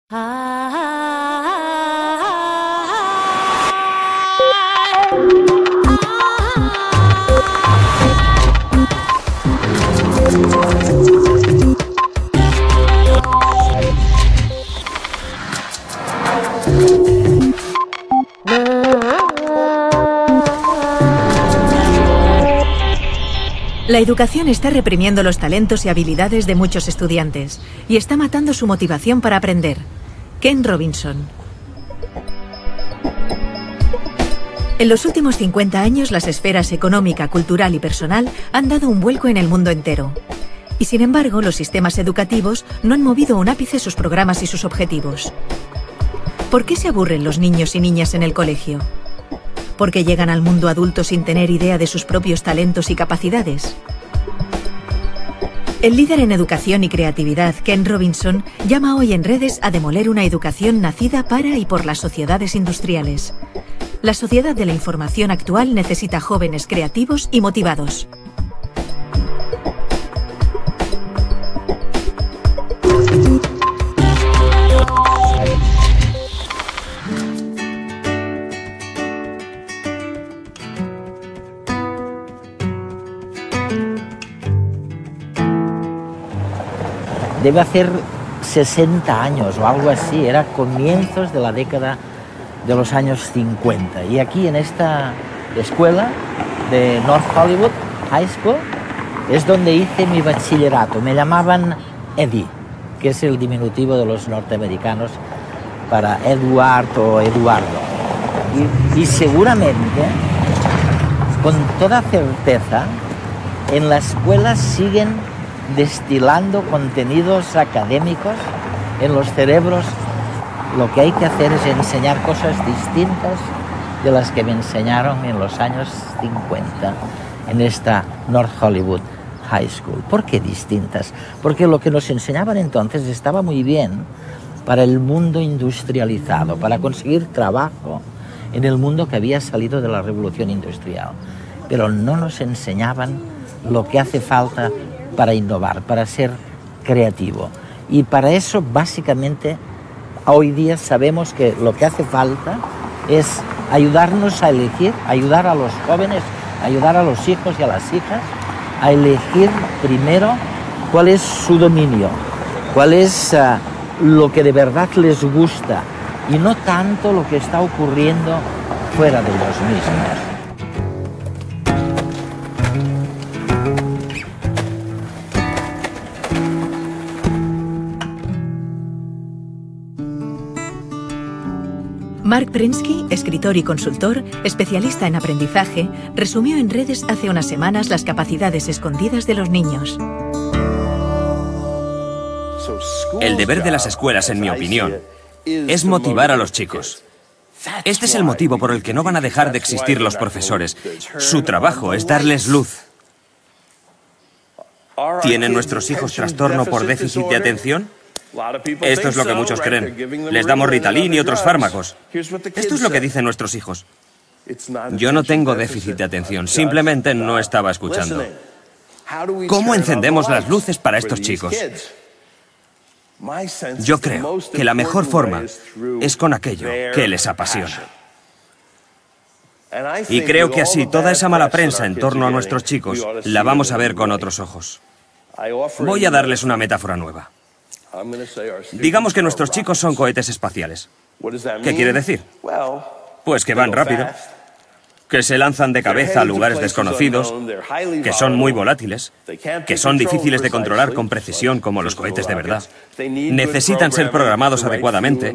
La educación está reprimiendo los talentos y habilidades de muchos estudiantes y está matando su motivación para aprender. Ken Robinson. En los últimos 50 años, las esferas económica, cultural y personal han dado un vuelco en el mundo entero. Y sin embargo, los sistemas educativos no han movido un ápice sus programas y sus objetivos. ¿Por qué se aburren los niños y niñas en el colegio? ¿Por qué llegan al mundo adulto sin tener idea de sus propios talentos y capacidades? El líder en educación y creatividad, Ken Robinson, llama hoy en redes a demoler una educación nacida para y por las sociedades industriales. La sociedad de la información actual necesita jóvenes creativos y motivados. Debe hacer 60 años o algo así, era comienzos de la década de los años 50. Y aquí en esta escuela de North Hollywood High School es donde hice mi bachillerato. Me llamaban Eddie, que es el diminutivo de los norteamericanos para Edward o Eduardo. Y seguramente, con toda certeza, en la escuela siguen destilando contenidos académicos en los cerebros. Lo que hay que hacer es enseñar cosas distintas de las que me enseñaron en los años 50 en esta North Hollywood High School. ¿Por qué distintas? Porque lo que nos enseñaban entonces estaba muy bien para el mundo industrializado, para conseguir trabajo en el mundo que había salido de la revolución industrial. Pero no nos enseñaban lo que hace falta para innovar, para ser creativo. Y para eso, básicamente, hoy día sabemos que lo que hace falta es ayudarnos a elegir, ayudar a los jóvenes, ayudar a los hijos y a las hijas a elegir primero cuál es su dominio, cuál es lo que de verdad les gusta y no tanto lo que está ocurriendo fuera de ellos mismos. Mark Prensky, escritor y consultor, especialista en aprendizaje, resumió en redes hace unas semanas las capacidades escondidas de los niños. El deber de las escuelas, en mi opinión, es motivar a los chicos. Este es el motivo por el que no van a dejar de existir los profesores. Su trabajo es darles luz. ¿Tienen nuestros hijos trastorno por déficit de atención? Esto es lo que muchos creen. Les damos Ritalin y otros fármacos. Esto es lo que dicen nuestros hijos. Yo no tengo déficit de atención, simplemente no estaba escuchando. ¿Cómo encendemos las luces para estos chicos? Yo creo que la mejor forma es con aquello que les apasiona. Y creo que así toda esa mala prensa en torno a nuestros chicos la vamos a ver con otros ojos. Voy a darles una metáfora nueva. Digamos que nuestros chicos son cohetes espaciales. ¿Qué quiere decir? Pues que van rápido, que se lanzan de cabeza a lugares desconocidos, que son muy volátiles, que son difíciles de controlar con precisión como los cohetes de verdad. Necesitan ser programados adecuadamente,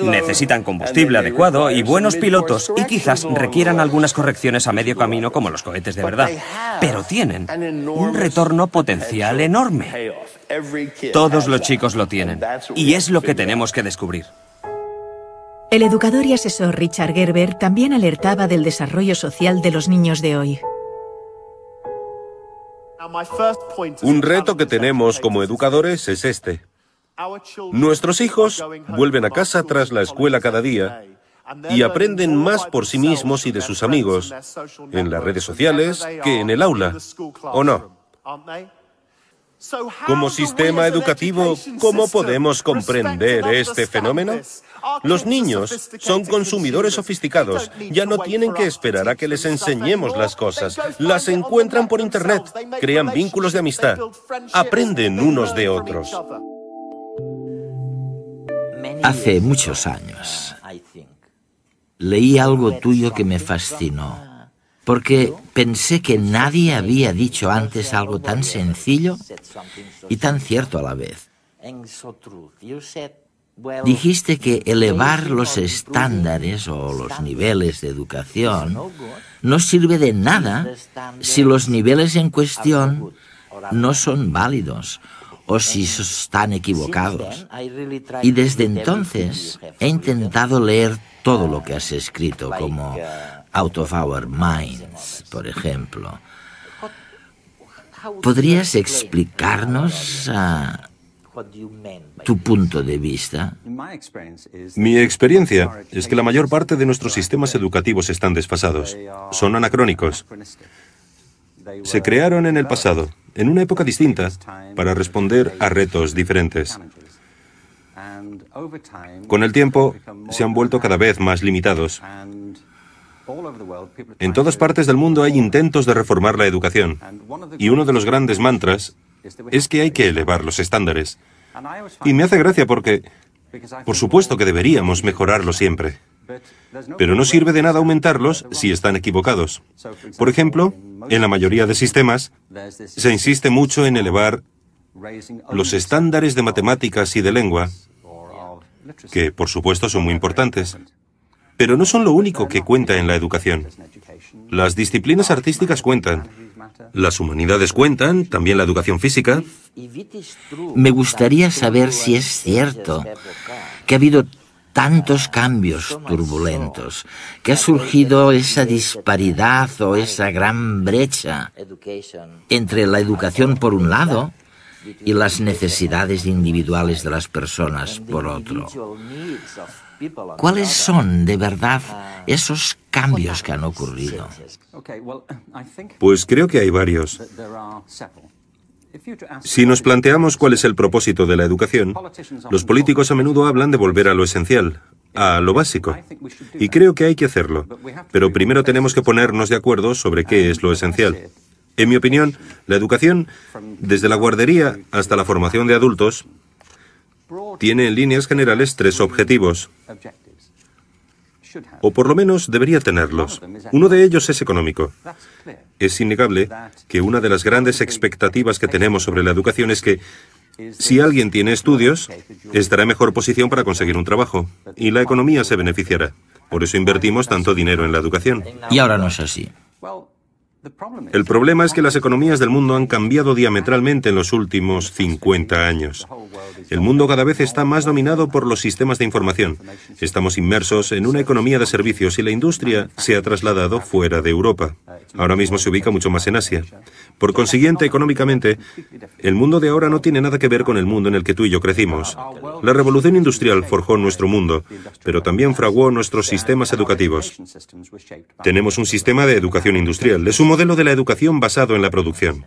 necesitan combustible adecuado y buenos pilotos y quizás requieran algunas correcciones a medio camino como los cohetes de verdad. Pero tienen un retorno potencial enorme. Todos los chicos lo tienen y es lo que tenemos que descubrir. El educador y asesor Richard Gerber también alertaba del desarrollo social de los niños de hoy. Un reto que tenemos como educadores es este. Nuestros hijos vuelven a casa tras la escuela cada día y aprenden más por sí mismos y de sus amigos en las redes sociales que en el aula, ¿o no? Como sistema educativo, ¿cómo podemos comprender este fenómeno? Los niños son consumidores sofisticados. Ya no tienen que esperar a que les enseñemos las cosas. Las encuentran por Internet, crean vínculos de amistad, aprenden unos de otros. Hace muchos años leí algo tuyo que me fascinó, porque pensé que nadie había dicho antes algo tan sencillo y tan cierto a la vez. Dijiste que elevar los estándares o los niveles de educación no sirve de nada si los niveles en cuestión no son válidos o si están equivocados. Y desde entonces he intentado leer todo lo que has escrito, como Out of Our Minds, por ejemplo. ¿Podrías explicarnos tu punto de vista? Mi experiencia es que la mayor parte de nuestros sistemas educativos están desfasados, son anacrónicos. Se crearon en el pasado, en una época distinta, para responder a retos diferentes. Con el tiempo, se han vuelto cada vez más limitados. En todas partes del mundo hay intentos de reformar la educación, y uno de los grandes mantras es que hay que elevar los estándares. Y me hace gracia porque, por supuesto que deberíamos mejorarlos siempre, pero no sirve de nada aumentarlos si están equivocados. Por ejemplo, en la mayoría de sistemas, se insiste mucho en elevar los estándares de matemáticas y de lengua, que por supuesto son muy importantes, pero no son lo único que cuenta en la educación. Las disciplinas artísticas cuentan, las humanidades cuentan, también la educación física. Me gustaría saber si es cierto que ha habido tantos cambios turbulentos, que ha surgido esa disparidad o esa gran brecha entre la educación por un lado y las necesidades individuales de las personas por otro. ¿Cuáles son, de verdad, esos cambios que han ocurrido? Pues creo que hay varios. Si nos planteamos cuál es el propósito de la educación, los políticos a menudo hablan de volver a lo esencial, a lo básico. Y creo que hay que hacerlo. Pero primero tenemos que ponernos de acuerdo sobre qué es lo esencial. En mi opinión, la educación, desde la guardería hasta la formación de adultos, tiene en líneas generales 3 objetivos. O por lo menos debería tenerlos. Uno de ellos es económico. Es innegable que una de las grandes expectativas que tenemos sobre la educación es que si alguien tiene estudios, estará en mejor posición para conseguir un trabajo y la economía se beneficiará. Por eso invertimos tanto dinero en la educación. Y ahora no es así. El problema es que las economías del mundo han cambiado diametralmente en los últimos 50 años. El mundo cada vez está más dominado por los sistemas de información. Estamos inmersos en una economía de servicios y la industria se ha trasladado fuera de Europa. Ahora mismo se ubica mucho más en Asia. Por consiguiente, económicamente, el mundo de ahora no tiene nada que ver con el mundo en el que tú y yo crecimos. La revolución industrial forjó nuestro mundo, pero también fraguó nuestros sistemas educativos. Tenemos un sistema de educación industrial. Es un modelo de la educación basado en la producción.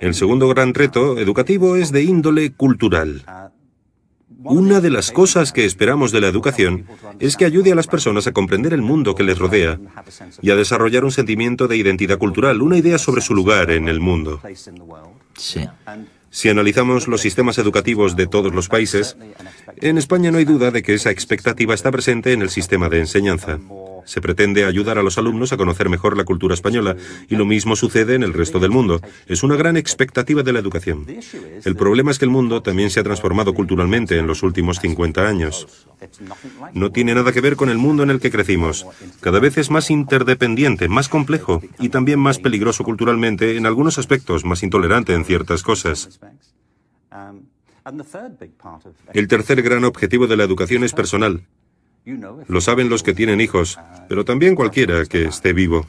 El segundo gran reto educativo es de índole cultural. Una de las cosas que esperamos de la educación es que ayude a las personas a comprender el mundo que les rodea y a desarrollar un sentimiento de identidad cultural, una idea sobre su lugar en el mundo. Sí. Si analizamos los sistemas educativos de todos los países, en España no hay duda de que esa expectativa está presente en el sistema de enseñanza. Se pretende ayudar a los alumnos a conocer mejor la cultura española, y lo mismo sucede en el resto del mundo. Es una gran expectativa de la educación. El problema es que el mundo también se ha transformado culturalmente en los últimos 50 años. No tiene nada que ver con el mundo en el que crecimos. Cada vez es más interdependiente, más complejo y también más peligroso culturalmente en algunos aspectos, más intolerante en ciertas cosas. El tercer gran objetivo de la educación es personal. Lo saben los que tienen hijos, pero también cualquiera que esté vivo.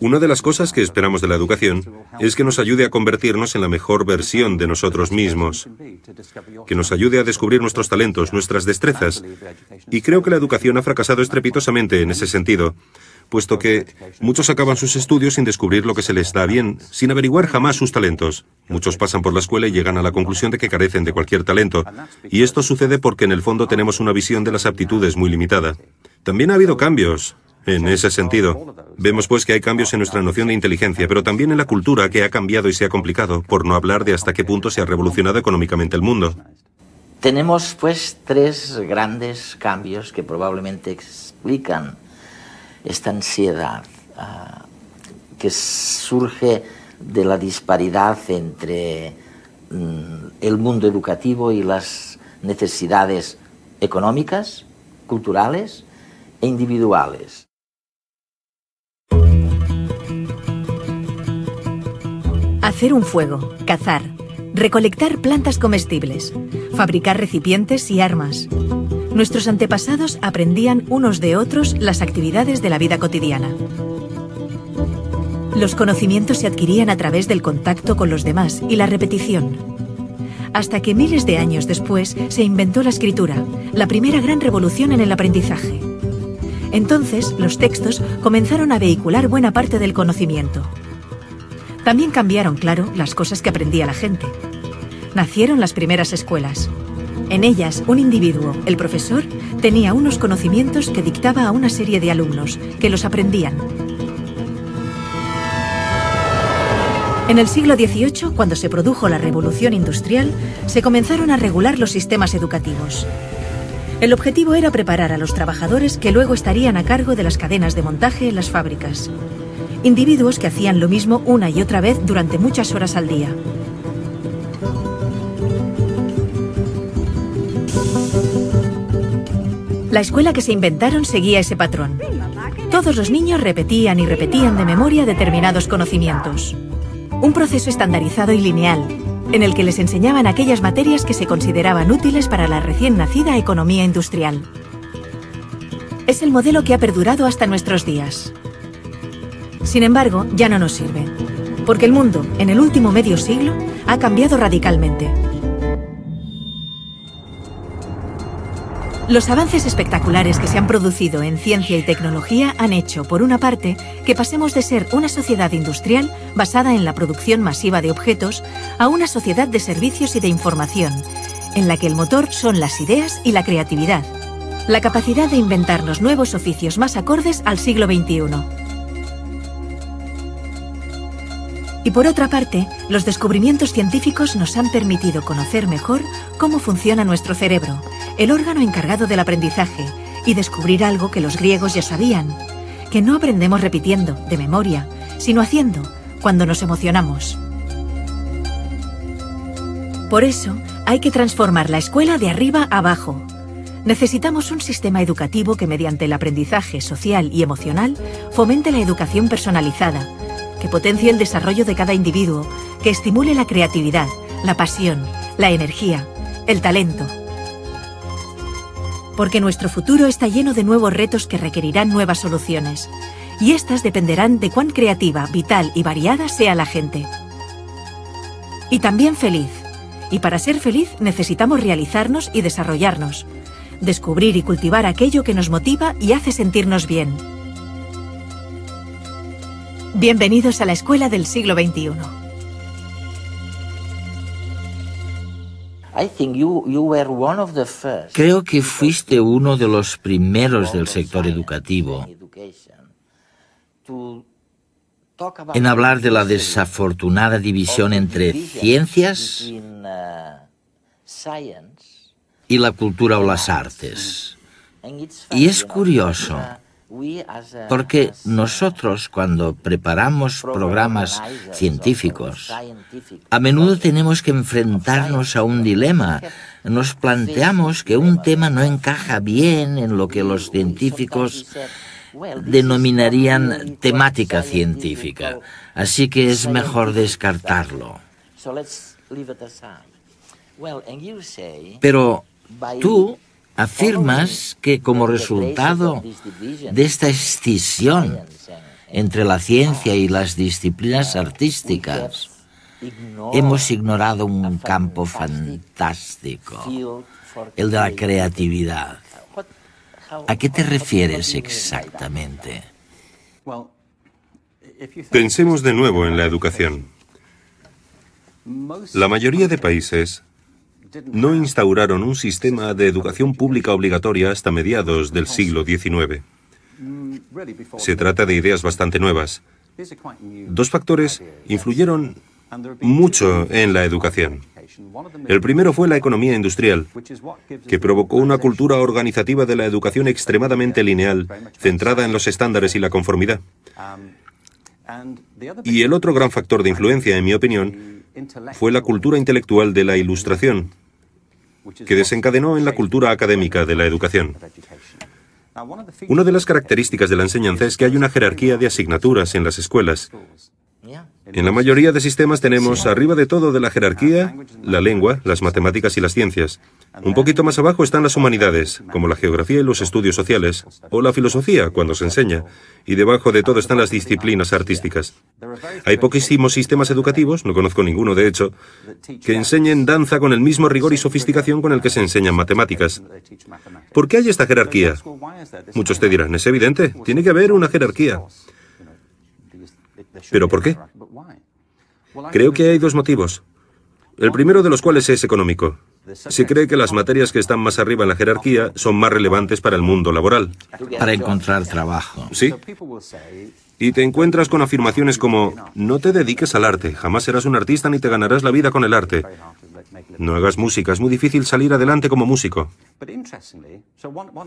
Una de las cosas que esperamos de la educación es que nos ayude a convertirnos en la mejor versión de nosotros mismos, que nos ayude a descubrir nuestros talentos, nuestras destrezas. Y creo que la educación ha fracasado estrepitosamente en ese sentido. puesto que muchos acaban sus estudios sin descubrir lo que se les da bien, sin averiguar jamás sus talentos. Muchos pasan por la escuela y llegan a la conclusión de que carecen de cualquier talento, y esto sucede porque en el fondo tenemos una visión de las aptitudes muy limitada. También ha habido cambios en ese sentido. Vemos pues que hay cambios en nuestra noción de inteligencia, pero también en la cultura, que ha cambiado y se ha complicado, por no hablar de hasta qué punto se ha revolucionado económicamente el mundo. Tenemos pues tres grandes cambios que probablemente explican esta ansiedad que surge de la disparidad entre el mundo educativo y las necesidades económicas, culturales e individuales. Hacer un fuego, cazar, recolectar plantas comestibles, fabricar recipientes y armas. Nuestros antepasados aprendían unos de otros las actividades de la vida cotidiana. Los conocimientos se adquirían a través del contacto con los demás y la repetición. Hasta que miles de años después se inventó la escritura, la primera gran revolución en el aprendizaje. Entonces, los textos comenzaron a vehicular buena parte del conocimiento. También cambiaron, claro, las cosas que aprendía la gente. Nacieron las primeras escuelas. En ellas, un individuo, el profesor, tenía unos conocimientos que dictaba a una serie de alumnos, que los aprendían. En el siglo XVIII, cuando se produjo la Revolución Industrial, se comenzaron a regular los sistemas educativos. El objetivo era preparar a los trabajadores que luego estarían a cargo de las cadenas de montaje en las fábricas. Individuos que hacían lo mismo una y otra vez durante muchas horas al día. La escuela que se inventaron seguía ese patrón. Todos los niños repetían y repetían de memoria determinados conocimientos. Un proceso estandarizado y lineal, en el que les enseñaban aquellas materias que se consideraban útiles para la recién nacida economía industrial. Es el modelo que ha perdurado hasta nuestros días. Sin embargo, ya no nos sirve, porque el mundo, en el último medio siglo, ha cambiado radicalmente. Los avances espectaculares que se han producido en ciencia y tecnología han hecho, por una parte, que pasemos de ser una sociedad industrial basada en la producción masiva de objetos a una sociedad de servicios y de información, en la que el motor son las ideas y la creatividad, la capacidad de inventarnos nuevos oficios más acordes al siglo XXI. Y por otra parte, los descubrimientos científicos nos han permitido conocer mejor cómo funciona nuestro cerebro, el órgano encargado del aprendizaje, y descubrir algo que los griegos ya sabían, que no aprendemos repitiendo, de memoria, sino haciendo, cuando nos emocionamos. Por eso, hay que transformar la escuela de arriba a abajo. Necesitamos un sistema educativo que, mediante el aprendizaje social y emocional, fomente la educación personalizada, que potencie el desarrollo de cada individuo, que estimule la creatividad, la pasión, la energía, el talento. Porque nuestro futuro está lleno de nuevos retos que requerirán nuevas soluciones, y estas dependerán de cuán creativa, vital y variada sea la gente. Y también feliz. Y para ser feliz necesitamos realizarnos y desarrollarnos, descubrir y cultivar aquello que nos motiva y hace sentirnos bien. Bienvenidos a la escuela del siglo XXI. Creo que fuiste uno de los primeros del sector educativo en hablar de la desafortunada división entre ciencias y la cultura o las artes. Y es curioso, porque nosotros, cuando preparamos programas científicos, a menudo tenemos que enfrentarnos a un dilema. Nos planteamos que un tema no encaja bien en lo que los científicos denominarían temática científica, así que es mejor descartarlo. Pero tú afirmas que como resultado de esta escisión entre la ciencia y las disciplinas artísticas, hemos ignorado un campo fantástico, el de la creatividad. ¿A qué te refieres exactamente? Pensemos de nuevo en la educación. La mayoría de países no instauraron un sistema de educación pública obligatoria hasta mediados del siglo XIX. Se trata de ideas bastante nuevas. Dos factores influyeron mucho en la educación. El primero fue la economía industrial, que provocó una cultura organizativa de la educación extremadamente lineal, centrada en los estándares y la conformidad. Y el otro gran factor de influencia, en mi opinión, fue la cultura intelectual de la Ilustración, que desencadenó en la cultura académica de la educación. Una de las características de la enseñanza es que hay una jerarquía de asignaturas en las escuelas. En la mayoría de sistemas tenemos arriba de todo de la jerarquía la lengua, las matemáticas y las ciencias. Un poquito más abajo están las humanidades, como la geografía y los estudios sociales, o la filosofía, cuando se enseña, y debajo de todo están las disciplinas artísticas. Hay poquísimos sistemas educativos, no conozco ninguno de hecho, que enseñen danza con el mismo rigor y sofisticación con el que se enseñan matemáticas. ¿Por qué hay esta jerarquía? Muchos te dirán, es evidente, tiene que haber una jerarquía. ¿Pero por qué? Creo que hay dos motivos. El primero de los cuales es económico. Se cree que las materias que están más arriba en la jerarquía son más relevantes para el mundo laboral. Para encontrar trabajo. Sí. Y te encuentras con afirmaciones como, no te dediques al arte, jamás serás un artista ni te ganarás la vida con el arte. No hagas música, es muy difícil salir adelante como músico.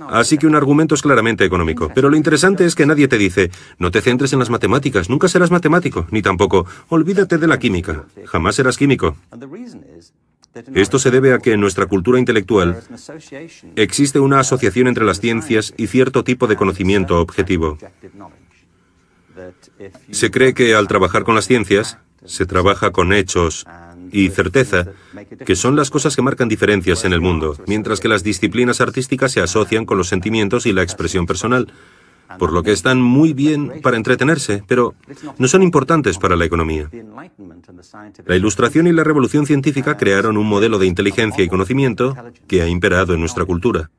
Así que un argumento es claramente económico. Pero lo interesante es que nadie te dice, no te centres en las matemáticas, nunca serás matemático, ni tampoco, olvídate de la química, jamás serás químico. Esto se debe a que en nuestra cultura intelectual existe una asociación entre las ciencias y cierto tipo de conocimiento objetivo. Se cree que al trabajar con las ciencias, se trabaja con hechos y certeza, que son las cosas que marcan diferencias en el mundo, mientras que las disciplinas artísticas se asocian con los sentimientos y la expresión personal, por lo que están muy bien para entretenerse, pero no son importantes para la economía. La Ilustración y la Revolución Científica crearon un modelo de inteligencia y conocimiento que ha imperado en nuestra cultura.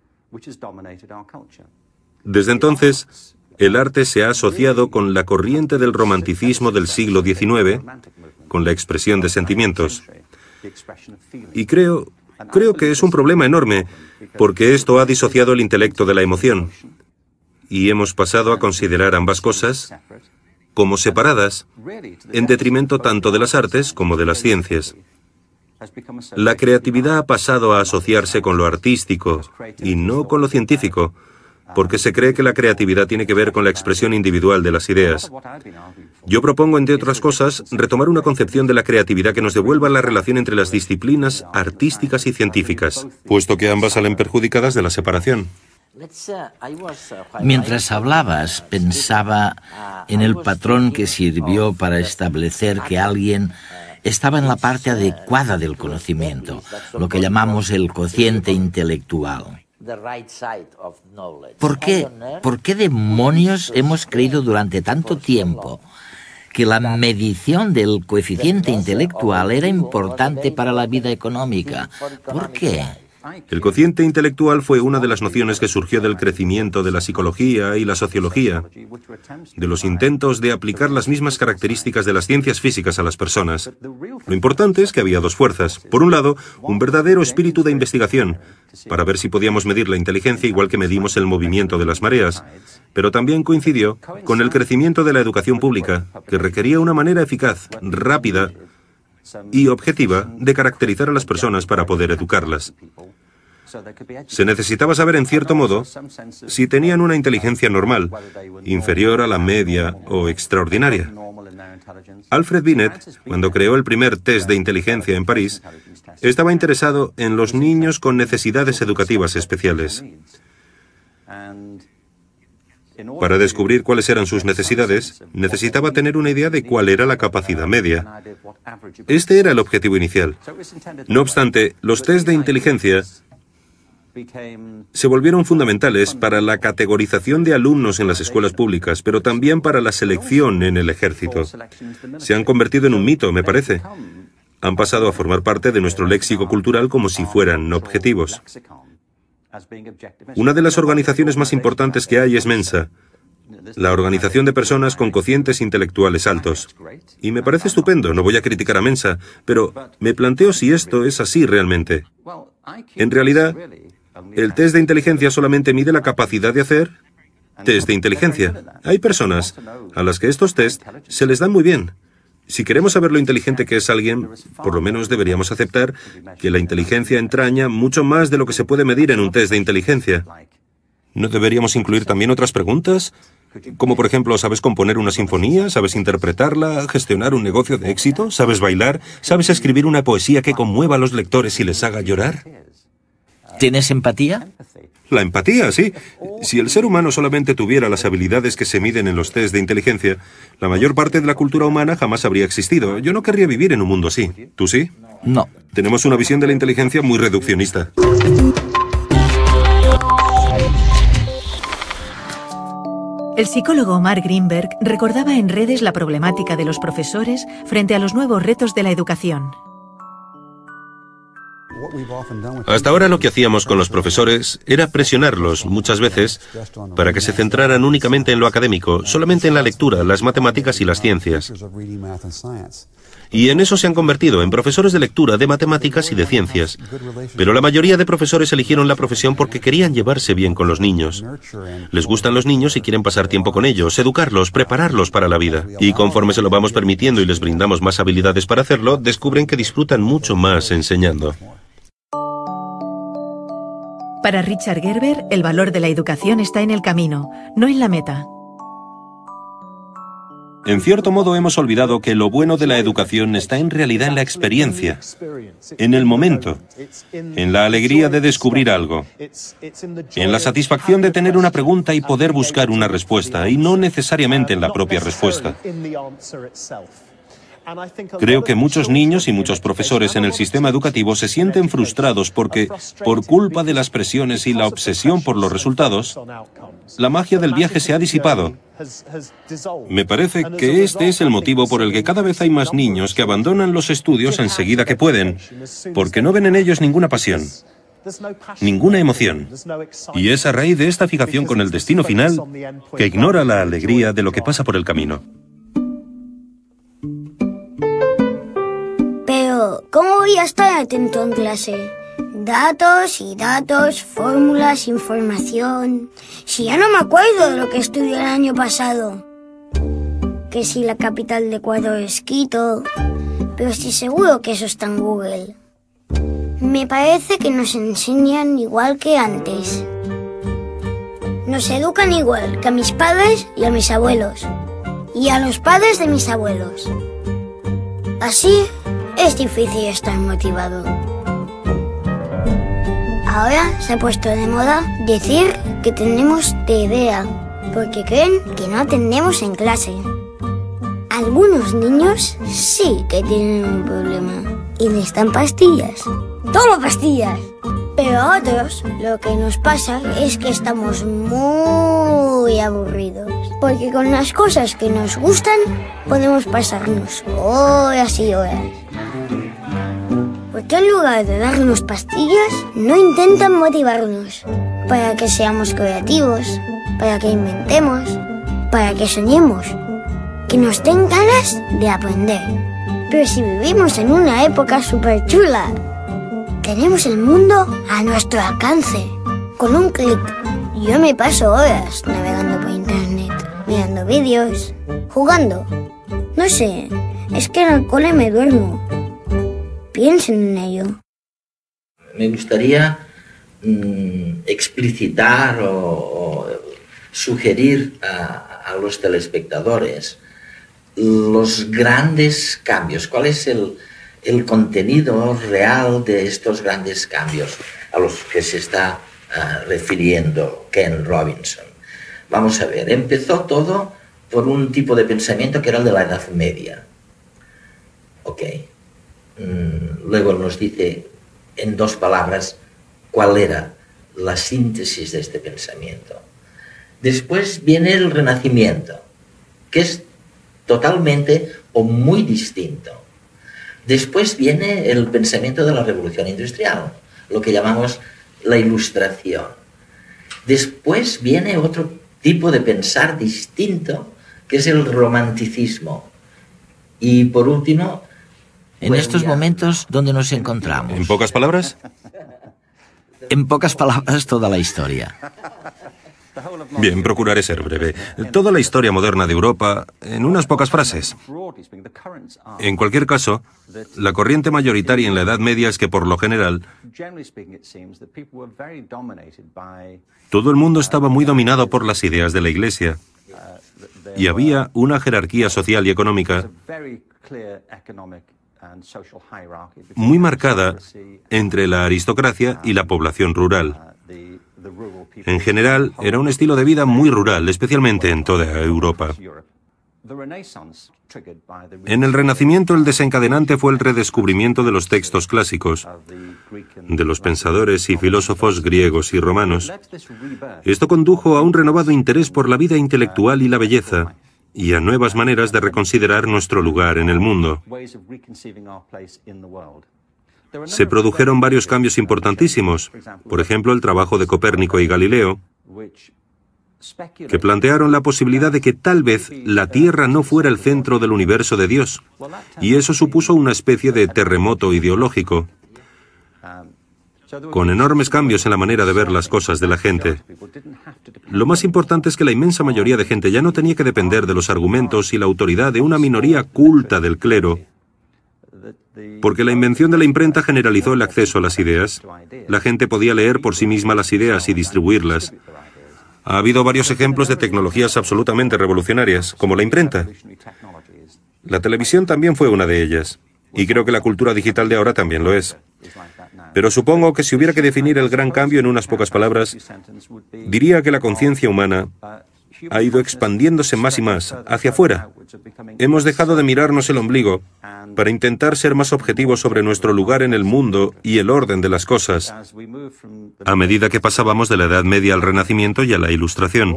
Desde entonces, el arte se ha asociado con la corriente del romanticismo del siglo XIX, con la expresión de sentimientos. Y creo que es un problema enorme, porque esto ha disociado el intelecto de la emoción. Y hemos pasado a considerar ambas cosas como separadas, en detrimento tanto de las artes como de las ciencias. La creatividad ha pasado a asociarse con lo artístico y no con lo científico, porque se cree que la creatividad tiene que ver con la expresión individual de las ideas. Yo propongo, entre otras cosas, retomar una concepción de la creatividad que nos devuelva la relación entre las disciplinas artísticas y científicas, puesto que ambas salen perjudicadas de la separación. Mientras hablabas, pensaba en el patrón que sirvió para establecer que alguien estaba en la parte adecuada del conocimiento, lo que llamamos el cociente intelectual. ¿Por qué demonios hemos creído durante tanto tiempo que la medición del coeficiente intelectual era importante para la vida económica? ¿Por qué? El cociente intelectual fue una de las nociones que surgió del crecimiento de la psicología y la sociología, de los intentos de aplicar las mismas características de las ciencias físicas a las personas. Lo importante es que había dos fuerzas. Por un lado, un verdadero espíritu de investigación, para ver si podíamos medir la inteligencia igual que medimos el movimiento de las mareas, pero también coincidió con el crecimiento de la educación pública, que requería una manera eficaz, rápida y objetiva de caracterizar a las personas para poder educarlas. Se necesitaba saber, en cierto modo, si tenían una inteligencia normal, inferior a la media o extraordinaria. Alfred Binet, cuando creó el primer test de inteligencia en París, estaba interesado en los niños con necesidades educativas especiales. Para descubrir cuáles eran sus necesidades, necesitaba tener una idea de cuál era la capacidad media. Este era el objetivo inicial. No obstante, los test de inteligencia se volvieron fundamentales para la categorización de alumnos en las escuelas públicas, pero también para la selección en el ejército. Se han convertido en un mito, me parece. Han pasado a formar parte de nuestro léxico cultural como si fueran objetivos. Una de las organizaciones más importantes que hay es Mensa, la organización de personas con cocientes intelectuales altos. Y me parece estupendo, no voy a criticar a Mensa, pero me planteo si esto es así realmente. En realidad, el test de inteligencia solamente mide la capacidad de hacer test de inteligencia. Hay personas a las que estos test se les dan muy bien. Si queremos saber lo inteligente que es alguien, por lo menos deberíamos aceptar que la inteligencia entraña mucho más de lo que se puede medir en un test de inteligencia. ¿No deberíamos incluir también otras preguntas? Como por ejemplo, ¿sabes componer una sinfonía? ¿Sabes interpretarla? ¿Gestionar un negocio de éxito? ¿Sabes bailar? ¿Sabes escribir una poesía que conmueva a los lectores y les haga llorar? ¿Tienes empatía? La empatía, sí. Si el ser humano solamente tuviera las habilidades que se miden en los test de inteligencia, la mayor parte de la cultura humana jamás habría existido. Yo no querría vivir en un mundo así. ¿Tú sí? No. Tenemos una visión de la inteligencia muy reduccionista. El psicólogo Mark Greenberg recordaba en redes la problemática de los profesores frente a los nuevos retos de la educación. Hasta ahora lo que hacíamos con los profesores era presionarlos, muchas veces, para que se centraran únicamente en lo académico, solamente en la lectura, las matemáticas y las ciencias. Y en eso se han convertido, en profesores de lectura, de matemáticas y de ciencias. Pero la mayoría de profesores eligieron la profesión porque querían llevarse bien con los niños. Les gustan los niños y quieren pasar tiempo con ellos, educarlos, prepararlos para la vida. Y conforme se lo vamos permitiendo y les brindamos más habilidades para hacerlo, descubren que disfrutan mucho más enseñando. Para Richard Gerber, el valor de la educación está en el camino, no en la meta. En cierto modo hemos olvidado que lo bueno de la educación está en realidad en la experiencia, en el momento, en la alegría de descubrir algo, en la satisfacción de tener una pregunta y poder buscar una respuesta, y no necesariamente en la propia respuesta. Creo que muchos niños y muchos profesores en el sistema educativo se sienten frustrados porque, por culpa de las presiones y la obsesión por los resultados, la magia del viaje se ha disipado. Me parece que este es el motivo por el que cada vez hay más niños que abandonan los estudios enseguida que pueden, porque no ven en ellos ninguna pasión, ninguna emoción. Y es a raíz de esta fijación con el destino final que ignora la alegría de lo que pasa por el camino. Pero, ¿cómo voy a estar atento en clase? Datos y datos, fórmulas, información... Si ya no me acuerdo de lo que estudié el año pasado. Que si la capital de Ecuador es Quito... Pero estoy seguro que eso está en Google. Me parece que nos enseñan igual que antes. Nos educan igual que a mis padres y a mis abuelos. Y a los padres de mis abuelos. Así es difícil estar motivado. Ahora se ha puesto de moda decir que tenemos TDA, porque creen que no atendemos en clase. Algunos niños sí que tienen un problema y necesitan pastillas. ¡Toma pastillas! Pero a otros lo que nos pasa es que estamos muy aburridos, porque con las cosas que nos gustan podemos pasarnos horas y horas. ¿Por qué en lugar de darnos pastillas no intentan motivarnos para que seamos creativos, para que inventemos, para que soñemos, que nos den ganas de aprender? Pero si vivimos en una época súper chula, tenemos el mundo a nuestro alcance, con un clic. Yo me paso horas navegando por internet, mirando vídeos, jugando. No sé, es que en el cole me duermo. Piensen en ello. Me gustaría explicitar o sugerir a los telespectadores los grandes cambios. ¿Cuál es el contenido real de estos grandes cambios a los que se está refiriendo Ken Robinson? Vamos a ver, empezó todo por un tipo de pensamiento que era el de la Edad Media. Ok. Luego nos dice en dos palabras cuál era la síntesis de este pensamiento. Después viene el Renacimiento, que es totalmente o muy distinto. Después viene el pensamiento de la Revolución Industrial, lo que llamamos la Ilustración. Después viene otro tipo de pensar distinto, que es el romanticismo. Y por último, en estos momentos, ¿dónde nos encontramos? ¿En pocas palabras? En pocas palabras, toda la historia. Bien, procuraré ser breve. Toda la historia moderna de Europa, en unas pocas frases. En cualquier caso, la corriente mayoritaria en la Edad Media es que, por lo general, todo el mundo estaba muy dominado por las ideas de la Iglesia. Y había una jerarquía social y económica muy marcada entre la aristocracia y la población rural. En general, era un estilo de vida muy rural, especialmente en toda Europa. En el Renacimiento, el desencadenante fue el redescubrimiento de los textos clásicos, de los pensadores y filósofos griegos y romanos. Esto condujo a un renovado interés por la vida intelectual y la belleza, y a nuevas maneras de reconsiderar nuestro lugar en el mundo. Se produjeron varios cambios importantísimos, por ejemplo, el trabajo de Copérnico y Galileo, que plantearon la posibilidad de que tal vez la Tierra no fuera el centro del universo de Dios, y eso supuso una especie de terremoto ideológico, con enormes cambios en la manera de ver las cosas de la gente. Lo más importante es que la inmensa mayoría de gente ya no tenía que depender de los argumentos y la autoridad de una minoría culta del clero, porque la invención de la imprenta generalizó el acceso a las ideas. La gente podía leer por sí misma las ideas y distribuirlas. Ha habido varios ejemplos de tecnologías absolutamente revolucionarias, como la imprenta. La televisión también fue una de ellas, y creo que la cultura digital de ahora también lo es. Pero supongo que si hubiera que definir el gran cambio en unas pocas palabras, diría que la conciencia humana ha ido expandiéndose más y más hacia afuera. Hemos dejado de mirarnos el ombligo para intentar ser más objetivos sobre nuestro lugar en el mundo y el orden de las cosas, a medida que pasábamos de la Edad Media al Renacimiento y a la Ilustración.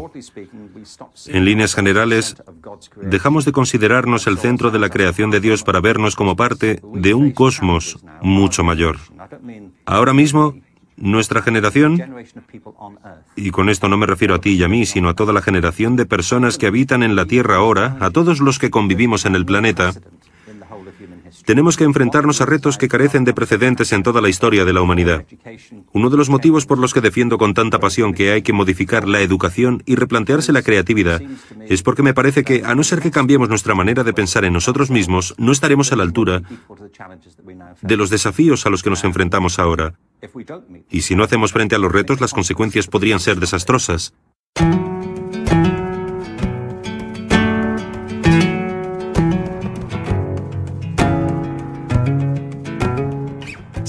En líneas generales, dejamos de considerarnos el centro de la creación de Dios para vernos como parte de un cosmos mucho mayor. Ahora mismo, nuestra generación, y con esto no me refiero a ti y a mí, sino a toda la generación de personas que habitan en la Tierra ahora, a todos los que convivimos en el planeta, tenemos que enfrentarnos a retos que carecen de precedentes en toda la historia de la humanidad. Uno de los motivos por los que defiendo con tanta pasión que hay que modificar la educación y replantearse la creatividad es porque me parece que, a no ser que cambiemos nuestra manera de pensar en nosotros mismos, no estaremos a la altura de los desafíos a los que nos enfrentamos ahora. Y si no hacemos frente a los retos, las consecuencias podrían ser desastrosas.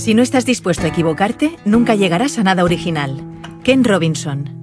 Si no estás dispuesto a equivocarte, nunca llegarás a nada original. Ken Robinson.